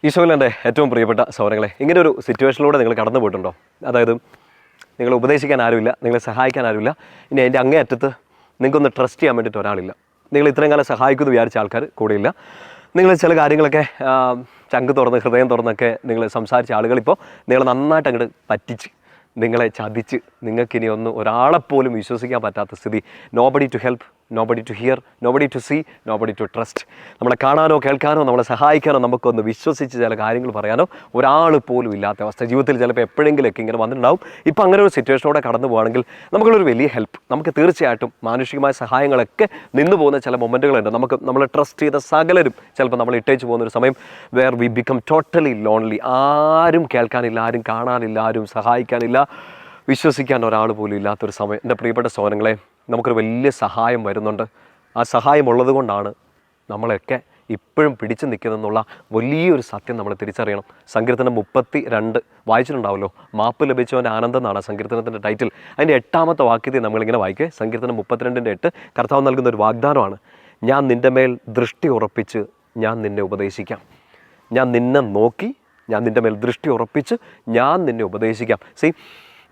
ഈശോയിൽ എൻ്റെ ഏറ്റവും പ്രിയപ്പെട്ട സഹോദരങ്ങളെ, ഇങ്ങനെ ഒരു സിറ്റുവേഷനിലൂടെ നിങ്ങൾ കടന്നു പോയിട്ടുണ്ടോ? അതായത് നിങ്ങളെ ഉപദേശിക്കാൻ ആരുമില്ല, നിങ്ങളെ സഹായിക്കാൻ ആരുമില്ല, ഇനി അതിൻ്റെ അങ്ങേ അറ്റത്ത് നിങ്ങൾക്കൊന്ന് ട്രസ്റ്റ് ചെയ്യാൻ വേണ്ടിയിട്ട് ഒരാളില്ല. നിങ്ങൾ ഇത്രയും കാലം സഹായിക്കുമെന്ന് വിചാരിച്ച ആൾക്കാർ കൂടെയില്ല. നിങ്ങൾ ചില കാര്യങ്ങളൊക്കെ ചങ്ക് തുറന്ന് ഹൃദയം തുറന്നൊക്കെ നിങ്ങൾ സംസാരിച്ച ആളുകളിപ്പോൾ നിങ്ങളെ നന്നായിട്ട് അങ്ങോട്ട് പറ്റിച്ച്, നിങ്ങളെ ചതിച്ച്, നിങ്ങൾക്കിനി ഒരാളെപ്പോലും വിശ്വസിക്കാൻ പറ്റാത്ത സ്ഥിതി. Nobody to help, nobody to hear, nobody to see, nobody to trust. നമ്മളെ കാണാനോ കേൾക്കാനോ നമ്മളെ സഹായിക്കാനോ നമുക്കൊന്ന് വിശ്വസിച്ച് ചില കാര്യങ്ങൾ പറയാനോ ഒരാൾ പോലും ഇല്ലാത്ത അവസ്ഥ ജീവിതത്തിൽ ചിലപ്പോൾ എപ്പോഴെങ്കിലൊക്കെ ഇങ്ങനെ വന്നിട്ടുണ്ടാവും. ഇപ്പം അങ്ങനെ ഒരു സിറ്റുവേഷനോടെ കടന്നു പോകുകയാണെങ്കിൽ നമുക്കുള്ളൊരു വലിയ ഹെൽപ്പ്, നമുക്ക് തീർച്ചയായിട്ടും മാനുഷികമായ സഹായങ്ങളൊക്കെ നിന്നു പോകുന്ന ചില മൊമെൻറ്റുകളുണ്ട്. നമ്മൾ ട്രസ്റ്റ് ചെയ്ത സകലരും ചിലപ്പോൾ നമ്മൾ ഇട്ടേച്ച് പോകുന്നൊരു സമയം where we become totally lonely. ആരും കേൾക്കാനില്ല, ആരും കാണാനില്ല, ആരും സഹായിക്കാനില്ല, വിശ്വസിക്കാൻ ഒരാൾ പോലും ഇല്ലാത്തൊരു സമയം. എൻ്റെ പ്രിയപ്പെട്ട സഹോദരങ്ങളെ, നമുക്കൊരു വലിയ സഹായം വരുന്നുണ്ട്. ആ സഹായം ഉള്ളത് കൊണ്ടാണ് നമ്മളെയൊക്കെ ഇപ്പോഴും പിടിച്ചു നിൽക്കുന്നതെന്നുള്ള വലിയൊരു സത്യം നമ്മൾ തിരിച്ചറിയണം. സങ്കീർത്തനം 32 വായിച്ചിട്ടുണ്ടാവുമല്ലോ. മാപ്പ് ലഭിച്ചവൻ്റെ ആനന്ദം എന്നാണ് സങ്കീർത്തനത്തിൻ്റെ ടൈറ്റിൽ. അതിൻ്റെ 8ാമത്തെ വാക്യത്തിൽ നമ്മളിങ്ങനെ വായിക്കുക. സങ്കീർത്തനം 32:8 കർത്താവ് നൽകുന്ന ഒരു വാഗ്ദാനമാണ്. ഞാൻ നിൻ്റെ മേൽ ദൃഷ്ടി ഉറപ്പിച്ച് ഞാൻ നിന്നെ ഉപദേശിക്കാം. ഞാൻ നിന്നെ നോക്കി, ഞാൻ നിൻ്റെ മേൽ ദൃഷ്ടി ഉറപ്പിച്ച് ഞാൻ നിന്നെ ഉപദേശിക്കാം.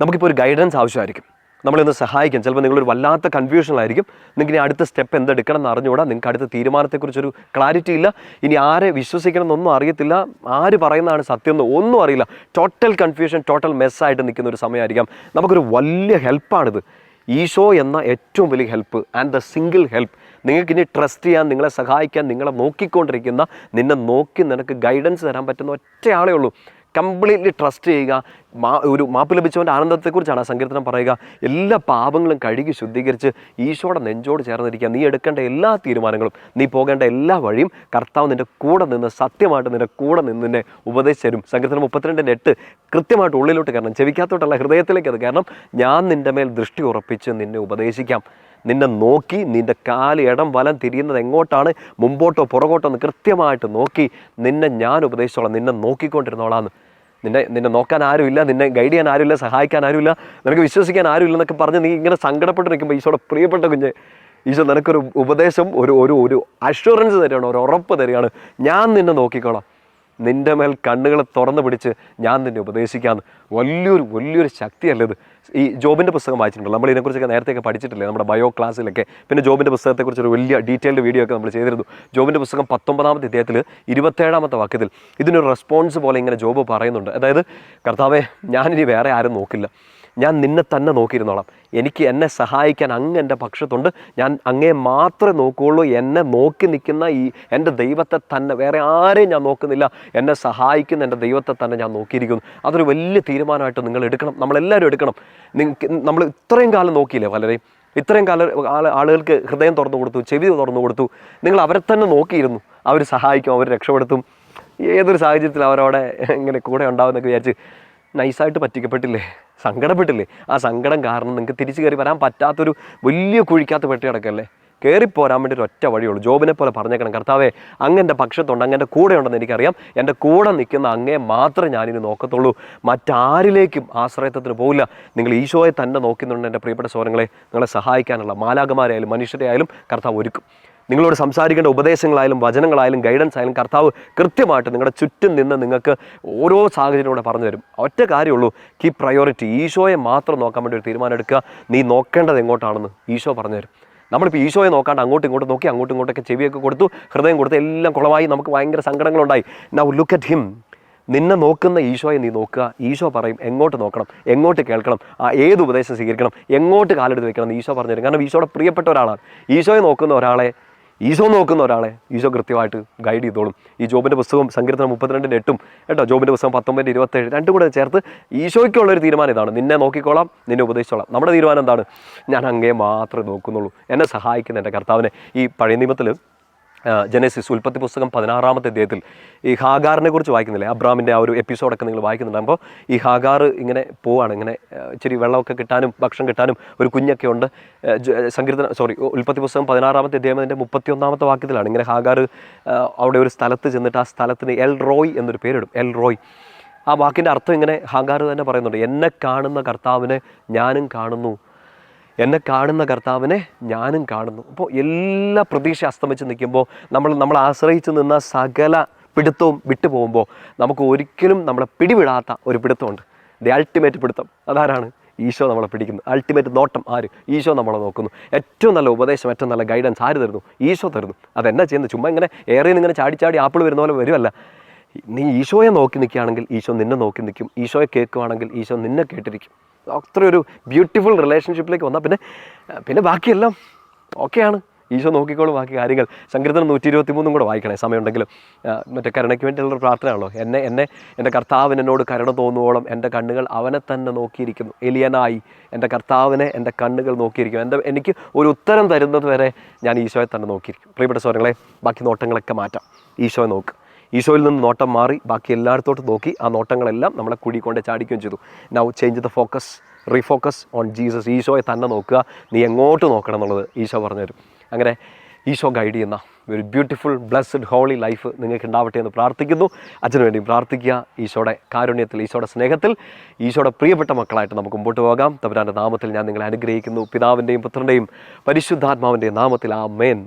നമുക്കിപ്പോൾ ഒരു ഗൈഡൻസ് ആവശ്യമായിരിക്കും, നമ്മളിന്ന് സഹായിക്കാം. ചിലപ്പോൾ നിങ്ങളൊരു വല്ലാത്ത കൺഫ്യൂഷനിലായിരിക്കും. നിങ്ങൾക്ക് ഇനി അടുത്ത സ്റ്റെപ്പ് എന്തെടുക്കണം എന്ന് അറിഞ്ഞുകൂടാ, നിങ്ങൾക്ക് അടുത്ത തീരുമാനത്തെക്കുറിച്ചൊരു ക്ലാരിറ്റി ഇല്ല, ഇനി ആരെ വിശ്വസിക്കണം എന്നൊന്നും അറിയത്തില്ല, ആര് പറയുന്നതാണ് സത്യം എന്ന് ഒന്നും അറിയില്ല. ടോട്ടൽ കൺഫ്യൂഷൻ, ടോട്ടൽ മെസ്സായിട്ട് നിൽക്കുന്ന ഒരു സമയമായിരിക്കാം. നമുക്കൊരു വലിയ ഹെൽപ്പാണിത്. ഈശോ എന്ന ഏറ്റവും വലിയ help and the single help. നിങ്ങൾക്കിനി ട്രസ്റ്റ് ചെയ്യാൻ, നിങ്ങളെ സഹായിക്കാൻ, നിങ്ങളെ നോക്കിക്കൊണ്ടിരിക്കുന്ന, നിന്നെ നോക്കി നിനക്ക് ഗൈഡൻസ് തരാൻ പറ്റുന്ന ഒറ്റയാളേ ഉള്ളൂ. കംപ്ലീറ്റ്ലി ട്രസ്റ്റ് ചെയ്യുക. ഒരു മാപ്പ് ലഭിച്ചവൻ്റെ ആനന്ദത്തെക്കുറിച്ചാണ് ആ സങ്കീർത്തനം പറയുക. എല്ലാ പാപങ്ങളും കഴുകി ശുദ്ധീകരിച്ച് ഈശോയുടെ നെഞ്ചോട് ചേർന്നിരിക്കുക. നീ എടുക്കേണ്ട എല്ലാ തീരുമാനങ്ങളും, നീ പോകേണ്ട എല്ലാ വഴിയും കർത്താവ് നിൻ്റെ കൂടെ നിന്ന് സത്യമായിട്ട് നിൻ്റെ കൂടെ നിന്ന് നിന്നെ ഉപദേശിച്ചു തരും. സങ്കീർത്തനം 32:8 കൃത്യമായിട്ട് ഉള്ളിലോട്ട് കയറണം, ചെവിക്കാത്തോട്ടല്ല ഹൃദയത്തിലേക്ക് അത്. കാരണം ഞാൻ നിൻ്റെ മേൽ ദൃഷ്ടി ഉറപ്പിച്ച് നിന്നെ ഉപദേശിക്കാം. നിന്നെ നോക്കി, നിൻ്റെ കാല് ഇടം വലം തിരിയുന്നത് എങ്ങോട്ടാണ്, മുമ്പോട്ടോ പുറകോട്ടോ എന്ന് കൃത്യമായിട്ട് നോക്കി നിന്നെ ഞാൻ ഉപദേശിച്ചോളാം, നിന്നെ നോക്കിക്കൊണ്ടിരുന്നോളാന്ന്. നിന്നെ നോക്കാൻ ആരുമില്ല, നിന്നെ ഗൈഡ് ചെയ്യാൻ ആരുമില്ല, സഹായിക്കാൻ ആരുമില്ല, നിനക്ക് വിശ്വസിക്കാൻ ആരുമില്ല എന്നൊക്കെ പറഞ്ഞ് നീ ഇങ്ങനെ സങ്കടപ്പെട്ട് നിൽക്കുമ്പോൾ ഈശോയുടെ പ്രിയപ്പെട്ട കുഞ്ഞ്, ഈശോ നിനക്കൊരു ഉപദേശം, ഒരു അഷ്വറൻസ് തരികയാണ്, ഒരു ഉറപ്പ് തരികയാണ്. ഞാൻ നിന്നെ നോക്കിക്കോളാം, നിൻ്റെ മേൽ കണ്ണുകൾ തുറന്നു പിടിച്ച് ഞാൻ നിന്നെ ഉപദേശിക്കാമെന്ന്. വലിയൊരു ശക്തിയല്ലേ ഇത്. ഈ ജോബിൻ്റെ പുസ്തകം വായിച്ചിട്ടുണ്ടല്ലോ, നമ്മൾ ഇതിനെക്കുറിച്ചൊക്കെ നേരത്തെയൊക്കെ പഠിച്ചിട്ടില്ലേ നമ്മുടെ ബയോ ക്ലാസ്സിലൊക്കെ. പിന്നെ ജോബിൻ്റെ പുസ്തകത്തെക്കുറിച്ചൊരു വലിയ ഡീറ്റെയിൽഡ് വീഡിയോ ഒക്കെ നമ്മൾ ചെയ്തിരുന്നു. ജോബിൻ്റെ പുസ്തകം 19ാമത്തെ അധ്യായത്തിൽ 27ാമത്തെ വാക്യത്തിൽ ഇതിനൊരു റെസ്പോൺസ് പോലെ ഇങ്ങനെ ജോബ് പറയുന്നുണ്ട്. അതായത്, കർത്താവേ, ഞാനിനി വേറെ ആരും നോക്കില്ല, ഞാൻ നിന്നെ തന്നെ നോക്കിയിരുന്നോളാം. എന്നെ സഹായിക്കാൻ അങ്ങ് എൻ്റെ പക്ഷത്തുണ്ട്, ഞാൻ അങ്ങേ മാത്രമേ നോക്കുകയുള്ളൂ. എന്നെ നോക്കി നിൽക്കുന്ന എൻ്റെ ദൈവത്തെ തന്നെ, വേറെ ആരെയും ഞാൻ നോക്കുന്നില്ല, എന്നെ സഹായിക്കുന്ന എൻ്റെ ദൈവത്തെ തന്നെ ഞാൻ നോക്കിയിരിക്കുന്നു. അതൊരു വലിയ തീരുമാനമായിട്ട് നിങ്ങൾ എടുക്കണം, നമ്മളെല്ലാവരും എടുക്കണം. നമ്മൾ ഇത്രയും കാലം നോക്കിയില്ലേ പലരെയും, ഇത്രയും കാലം ആളുകൾക്ക് ഹൃദയം തുറന്നു കൊടുത്തു, ചെവി തുറന്നു കൊടുത്തു. നിങ്ങൾ അവരെ തന്നെ നോക്കിയിരുന്നു. അവർ സഹായിക്കും, അവർ രക്ഷപ്പെടുത്തും. ഏതൊരു സാഹചര്യത്തിൽ അവരവിടെ ഇങ്ങനെ കൂടെ ഉണ്ടാവുമെന്നൊക്കെ വിചാരിച്ച് നൈസായിട്ട് പറ്റിക്കപ്പെട്ടില്ലേ, സങ്കടപ്പെട്ടില്ലേ? ആ സങ്കടം കാരണം നിങ്ങൾക്ക് തിരിച്ചു കയറി വരാൻ പറ്റാത്തൊരു വലിയ കുഴിക്കകത്ത് പെട്ടി കിടക്കല്ലേ. കയറിപ്പോരാൻ വേണ്ടി ഒരു ഒറ്റ വഴിയുള്ളൂ. ജോബിനെ പോലെ പറഞ്ഞേക്കണം, കർത്താവേ, അങ്ങൻ്റെ പക്ഷത്തുണ്ട്, അങ്ങൻ്റെ കൂടെ ഉണ്ടെന്ന് എനിക്കറിയാം, എൻ്റെ കൂടെ നിൽക്കുന്ന അങ്ങേ മാത്രമേ ഞാനിനി നോക്കത്തുള്ളൂ, മറ്റാരിലേക്കും ആശ്രയത്വത്തിന് പോകില്ല. നിങ്ങൾ ഈശോയെ തന്നെ നോക്കുന്നുണ്ട്. എൻ്റെ പ്രിയപ്പെട്ട സഹോദരങ്ങളെ, നിങ്ങളെ സഹായിക്കാനുള്ള മാലാഖമാരായാലും മനുഷ്യരെ ആയാലും കർത്താവ് ഒരുക്കും. നിങ്ങളോട് സംസാരിക്കേണ്ട ഉപദേശങ്ങളായാലും വചനങ്ങളായാലും ഗൈഡൻസ് ആയാലും കർത്താവ് കൃത്യമായിട്ട് നിങ്ങളുടെ ചുറ്റും നിന്ന് നിങ്ങൾക്ക് ഓരോ സാഹചര്യത്തിലൂടെ പറഞ്ഞു തരും. ഒറ്റ കാര്യമുള്ളൂ, കീപ് പ്രയോറിറ്റി. ഈശോയെ മാത്രം നോക്കാൻ വേണ്ടി ഒരു തീരുമാനം എടുക്കുക. നീ നോക്കേണ്ടത് എങ്ങോട്ടാണെന്ന് ഈശോ പറഞ്ഞു തരും. നമ്മളിപ്പോൾ ഈശോയെ നോക്കാണ്ട് അങ്ങോട്ടും ഇങ്ങോട്ടും നോക്കി, അങ്ങോട്ടും ഇങ്ങോട്ടൊക്കെ ചെവിയൊക്കെ കൊടുത്തു, ഹൃദയം കൊടുത്ത്, എല്ലാം കുളമായി, നമുക്ക് ഭയങ്കര സങ്കടങ്ങളുണ്ടായി. Now look at him. നിന്നെ നോക്കുന്ന ഈശോയെ നീ നോക്കുക. ഈശോ പറയും എങ്ങോട്ട് നോക്കണം, എങ്ങോട്ട് കേൾക്കണം, ഏത് ഉപദേശം സ്വീകരിക്കണം, എങ്ങോട്ട് കാലെടുത്ത് വെക്കണം എന്ന് ഈശോ പറഞ്ഞു തരും. കാരണം ഈശോയുടെ പ്രിയപ്പെട്ട ഒരാളാണ്. ഈശോയെ നോക്കുന്ന ഒരാളെ ഈശോ കൃത്യമായിട്ട് ഗൈഡ് ചെയ്തോളും. ഈ ജോബിൻ്റെ പുസ്തകം സങ്കീർത്തനം 32:8 കേട്ടോ, ജോബിൻ്റെ പുസ്തകം 19:27 രണ്ടും കൂടെ ചേർത്ത് ഈശോയ്ക്കുള്ളൊരു തീരുമാനം ഇതാണ്: നിന്നെ നോക്കിക്കോളാം, നിന്നെ ഉപദേശിച്ചോളാം. നമ്മുടെ തീരുമാനം എന്താണ്? ഞാൻ അങ്ങേ മാത്രമേ നോക്കുന്നുള്ളൂ, എന്നെ സഹായിക്കുന്ന എൻ്റെ കർത്താവിനെ. ഈ പഴയ നിയമത്തിൽ ജനസിസ്, ഉൽപ്പത്തി പുസ്തകം 16ാമത്തെ അധ്യായത്തിൽ ഈ ഹാഗാറിനെ കുറിച്ച് വായിക്കുന്നില്ലേ? അബ്രാമിൻ്റെ ആ ഒരു എപ്പിസോഡൊക്കെ നിങ്ങൾ വായിക്കുന്നുണ്ടാകുമ്പോൾ ഈ ഹാഗാർ ഇങ്ങനെ പോവാണ്, ഇങ്ങനെ ഇച്ചിരി വെള്ളമൊക്കെ കിട്ടാനും ഭക്ഷണം കിട്ടാനും ഒരു കുഞ്ഞൊക്കെ ഉണ്ട്. ഉൽപ്പത്തി പുസ്തകം 16ാമത്തെ അധ്യായം 31ാമത്തെ വാക്യത്തിലാണ് ഇങ്ങനെ ഹാഗാർ അവിടെ ഒരു സ്ഥലത്ത് ചെന്നിട്ട് ആ സ്ഥലത്തിന് എൽ റോയ് എന്നൊരു പേരിടും. എൽ റോയ്, ആ വാക്കിൻ്റെ അർത്ഥം ഇങ്ങനെ ഹാഗാർ തന്നെ പറയുന്നുണ്ട്: എന്നെ കാണുന്ന കർത്താവിനെ ഞാനും കാണുന്നു, എന്നെ കാണുന്ന കർത്താവിനെ ഞാനും കാണുന്നു. അപ്പോൾ എല്ലാ പ്രതീക്ഷ അസ്തമിച്ച് നിൽക്കുമ്പോൾ നമ്മൾ ആശ്രയിച്ച് നിന്ന സകല പിടുത്തവും വിട്ടു പോകുമ്പോൾ നമുക്ക് ഒരിക്കലും നമ്മളെ പിടിവിടാത്ത ഒരു പിടുത്തമുണ്ട്. ദി അൾട്ടിമേറ്റ് പിടുത്തം അതാരാണ്? ഈശോ നമ്മളെ പിടിക്കുന്നു. അൾട്ടിമേറ്റ് നോട്ടം ആര്? ഈശോ നമ്മളെ നോക്കുന്നു. ഏറ്റവും നല്ല ഉപദേശം, ഏറ്റവും നല്ല ഗൈഡൻസ് ആര് തരുന്നു? ഈശോ തരുന്നു. അതെന്നാ ചെയ്യുന്നത്? ചുമ്മാ ഇങ്ങനെ ഏറിയിൽ ഇങ്ങനെ ചാടി ചാടി ആപ്പിൾ വരുന്ന പോലെ വരുമല്ല. നീ ഈശോയെ നോക്കി നിൽക്കുകയാണെങ്കിൽ ഈശോ നിന്നെ നോക്കി നിൽക്കും. ഈശോയെ കേൾക്കുകയാണെങ്കിൽ ഈശോ നിന്നെ കേട്ടിരിക്കും. അത്രയൊരു ബ്യൂട്ടിഫുൾ റിലേഷൻഷിപ്പിലേക്ക് വന്നാൽ പിന്നെ ബാക്കിയെല്ലാം ഓക്കെയാണ്. ഈശോ നോക്കിക്കോളും ബാക്കി കാര്യങ്ങൾ. സങ്കീർത്തനം 123 കൂടെ വായിക്കണേ സമയമുണ്ടെങ്കിലും. മറ്റേ കരുണയ്ക്ക് വേണ്ടിയുള്ളൊരു പ്രാർത്ഥനയാണല്ലോ. എൻ്റെ കർത്താവിന് എന്നോട് കരുണ തോന്നുവോളം എൻ്റെ കണ്ണുകൾ അവനെ തന്നെ നോക്കിയിരിക്കുന്നു. എലിയനായി എൻ്റെ കർത്താവിനെ എൻ്റെ കണ്ണുകൾ നോക്കിയിരിക്കും. എനിക്ക് ഒരു ഉത്തരം തരുന്നത് വരെ ഞാൻ ഈശോയെ തന്നെ നോക്കിയിരിക്കും. പ്രിയപ്പെട്ട സഹോദരങ്ങളെ, ബാക്കി നോട്ടങ്ങളൊക്കെ മാറ്റാം. ഈശോയെ നോക്ക്. ഈശോയിൽ നിന്ന് നോട്ടം മാറി ബാക്കി എല്ലായിടത്തോട്ടും നോക്കി ആ നോട്ടങ്ങളെല്ലാം നമ്മളെ കുഴി കൊണ്ട് ചാടിക്കുകയും ചെയ്തു. Now change the focus, refocus on Jesus. ഈശോയെ തന്നെ നോക്കുക. നീ എങ്ങോട്ട് നോക്കണം എന്നുള്ളത് ഈശോ പറഞ്ഞുതരും. അങ്ങനെ ഈശോ ഗൈഡ് ചെയ്യുന്ന ഒരു ബ്യൂട്ടിഫുൾ ബ്ലെസ്ഡ് ഹോളി ലൈഫ് നിങ്ങൾക്ക് ഉണ്ടാവട്ടെ എന്ന് പ്രാർത്ഥിക്കുന്നു. അച്ഛന് വേണ്ടിയും പ്രാർത്ഥിക്കുക. ഈശോയുടെ കാരുണ്യത്തിൽ, ഈശോയുടെ സ്നേഹത്തിൽ, ഈശോയുടെ പ്രിയപ്പെട്ട മക്കളായിട്ട് നമുക്ക് മുമ്പോട്ട് പോകാം. തമ്പുരാൻ്റെ നാമത്തിൽ ഞാൻ നിങ്ങളെ അനുഗ്രഹിക്കുന്നു. പിതാവിൻ്റെയും പുത്രൻ്റെയും പരിശുദ്ധാത്മാവിൻ്റെയും നാമത്തിൽ. ആമേൻ.